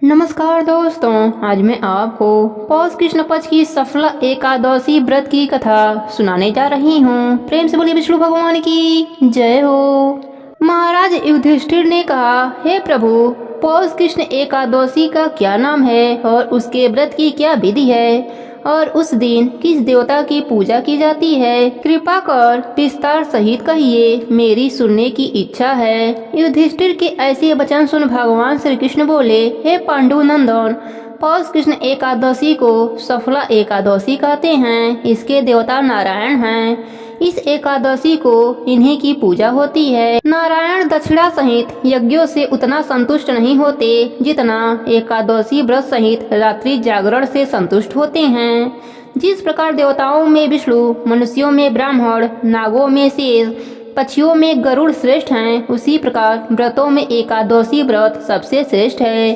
नमस्कार दोस्तों, आज मैं आपको पौष कृष्ण पक्ष की सफला एकादशी व्रत की कथा सुनाने जा रही हूँ। प्रेम से बोलिए विष्णु भगवान की जय हो। महाराज युधिष्ठिर ने कहा, हे प्रभु, पौष कृष्ण एकादशी का क्या नाम है और उसके व्रत की क्या विधि है और उस दिन किस देवता की पूजा की जाती है? कृपा कर विस्तार सहित कहिए, मेरी सुनने की इच्छा है। युधिष्ठिर के ऐसे वचन सुन भगवान श्री कृष्ण बोले, हे पांडु नंदन, पौष कृष्ण एकादशी को सफला एकादशी कहते हैं। इसके देवता नारायण हैं। इस एकादशी को इन्हीं की पूजा होती है। नारायण दक्षिणा सहित यज्ञों से उतना संतुष्ट नहीं होते जितना एकादशी व्रत सहित रात्रि जागरण से संतुष्ट होते हैं। जिस प्रकार देवताओं में विष्णु, मनुष्यों में ब्राह्मण, नागों में शेष, पक्षियों में गरुड़ श्रेष्ठ हैं, उसी प्रकार व्रतों में एकादशी व्रत सबसे श्रेष्ठ है।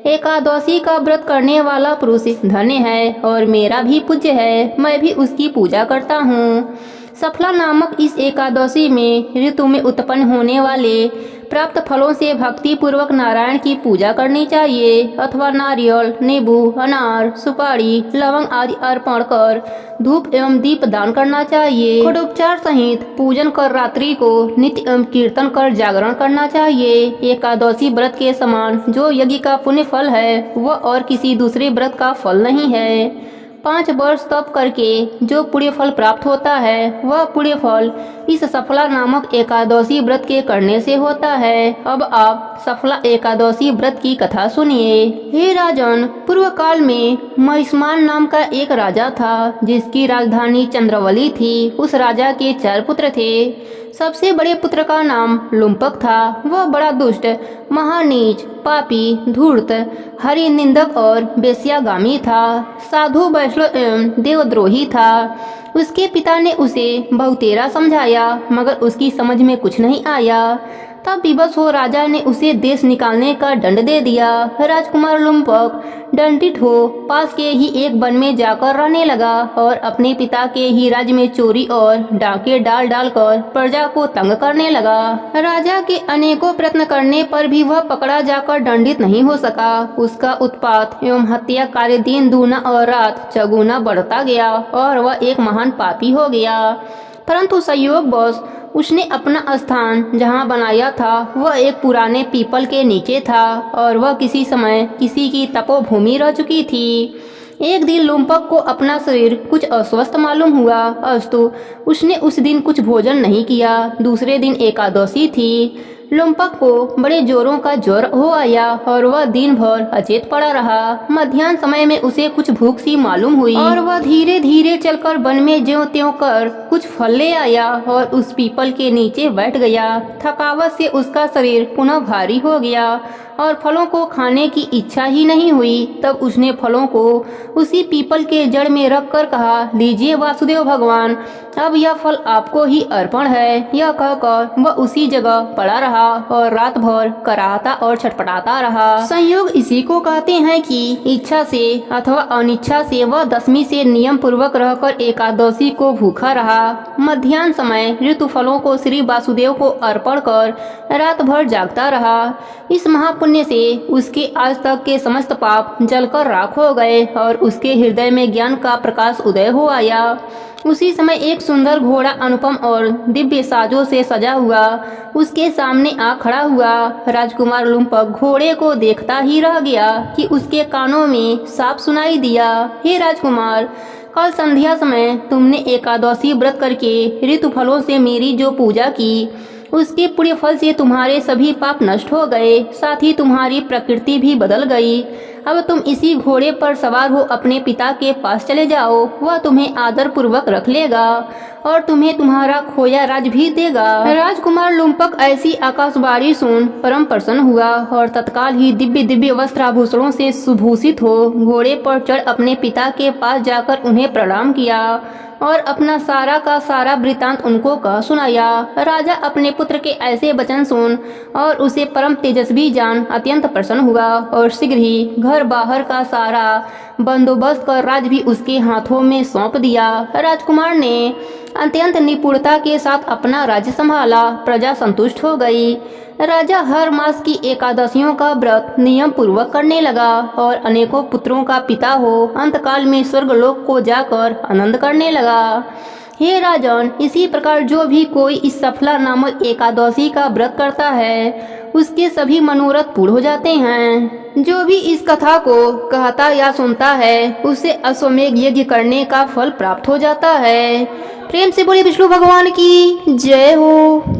एकादशी का व्रत करने वाला पुरुष धन्य है और मेरा भी पूज्य है। मैं भी उसकी पूजा करता हूँ। सफला नामक इस एकादशी में ऋतु में उत्पन्न होने वाले प्राप्त फलों से भक्ति पूर्वक नारायण की पूजा करनी चाहिए, अथवा नारियल, नींबू, अनार, सुपारी, लवंग आदि अर्पण कर धूप एवं दीप दान करना चाहिए। खडोपचार सहित पूजन कर रात्रि को नित्य एवं कीर्तन कर जागरण करना चाहिए। एकादशी व्रत के समान जो यज्ञ का पुण्य फल है वह और किसी दूसरे व्रत का फल नहीं है। 5 वर्ष तप करके जो पुण्य फल प्राप्त होता है वह पुण्य फल इस सफला नामक एकादशी व्रत के करने से होता है। अब आप सफला एकादशी व्रत की कथा सुनिए। हे राजन, पूर्व काल में महिष्मान नाम का एक राजा था जिसकी राजधानी चंद्रवली थी। उस राजा के 4 पुत्र थे। सबसे बड़े पुत्र का नाम लुम्पक था। वह बड़ा दुष्ट, महानीच, पापी, धूर्त, हरि निंदक और बेश्यागामी था। साधु, वैष्णव एवं देवद्रोही था। उसके पिता ने उसे बहुतेरा समझाया मगर उसकी समझ में कुछ नहीं आया। तब विवश हो राजा ने उसे देश निकालने का दंड दे दिया। राजकुमार लुम्पक दंडित हो पास के ही एक वन में जाकर रहने लगा और अपने पिता के ही राज्य में चोरी और डाके डाल डालकर प्रजा को तंग करने लगा। राजा के अनेकों प्रयत्न करने पर भी वह पकड़ा जाकर दंडित नहीं हो सका। उसका उत्पात एवं हत्या कार्य दिन दूना और रात चौगुना बढ़ता गया और वह एक महान पापी हो गया। परंतु संयोगवश उसने अपना स्थान जहाँ बनाया था वह एक पुराने पीपल के नीचे था और वह किसी समय किसी की तपोभूमि रह चुकी थी। एक दिन लुम्पक को अपना शरीर कुछ अस्वस्थ मालूम हुआ, अस्तु उसने उस दिन कुछ भोजन नहीं किया। दूसरे दिन एकादशी थी। लुम्पक को बड़े जोरों का ज्वर हो आया और वह दिन भर अचेत पड़ा रहा। मध्याह्न समय में उसे कुछ भूख सी मालूम हुई और वह धीरे धीरे चलकर वन में ज्यों त्यों कर कुछ फल ले आया और उस पीपल के नीचे बैठ गया। थकावट से उसका शरीर पुनः भारी हो गया और फलों को खाने की इच्छा ही नहीं हुई। तब उसने फलों को उसी पीपल के जड़ में रख कर कहा, लीजिए वासुदेव भगवान, अब यह फल आपको ही अर्पण है। यह कहकर वह उसी जगह पड़ा रहा और रात भर कराहता और छटपटाता रहा। संयोग इसी को कहते हैं कि इच्छा से अथवा अनिच्छा से वह दशमी से नियम पूर्वक रहकर एकादशी को भूखा रहा। मध्याह्न समय ऋतु फलों को श्री वासुदेव को अर्पण कर रात भर जागता रहा। इस महापुण्य से उसके आज तक के समस्त पाप जलकर राख हो गए और उसके हृदय में ज्ञान का प्रकाश उदय हो आया। उसी समय एक सुंदर घोड़ा अनुपम और दिव्य साजों से सजा हुआ उसके सामने आ खड़ा हुआ। राजकुमार लुम्पक घोड़े को देखता ही रह गया कि उसके कानों में साफ सुनाई दिया, हे राजकुमार, कल संध्या समय तुमने एकादशी व्रत करके ऋतु फलों से मेरी जो पूजा की उसके पुण्य फल से तुम्हारे सभी पाप नष्ट हो गए, साथ ही तुम्हारी प्रकृति भी बदल गई। अब तुम इसी घोड़े पर सवार हो अपने पिता के पास चले जाओ। वह तुम्हें आदर पूर्वक रख लेगा और तुम्हें तुम्हारा खोया राज भी देगा। राजकुमार लुम्पक ऐसी आकाशवाणी सुन परम प्रसन्न हुआ और तत्काल ही दिव्य दिव्य वस्त्राभूषणों से सुभूषित हो घोड़े पर चढ़ अपने पिता के पास जाकर उन्हें प्रणाम किया और अपना सारा का सारा वृतांत उनको कह सुनाया। राजा अपने पुत्र के ऐसे वचन सुन और उसे परम तेजस्वी जान अत्यंत प्रसन्न हुआ और शीघ्र ही घर बाहर का सारा बंदोबस्त कर राज भी उसके हाथों में सौंप दिया। राजकुमार ने अत्यंत निपुणता के साथ अपना राज्य संभाला। प्रजा संतुष्ट हो गई। राजा हर मास की एकादशियों का व्रत नियम पूर्वक करने लगा और अनेकों पुत्रों का पिता हो अंतकाल में स्वर्गलोक को जाकर आनंद करने लगा। हे राजन, इसी प्रकार जो भी कोई इस सफला नामक एकादशी का व्रत करता है उसके सभी मनोरथ पूर्ण हो जाते हैं। जो भी इस कथा को कहता या सुनता है उसे अश्वमेध यज्ञ करने का फल प्राप्त हो जाता है। प्रेम से बोलिए विष्णु भगवान की जय हो।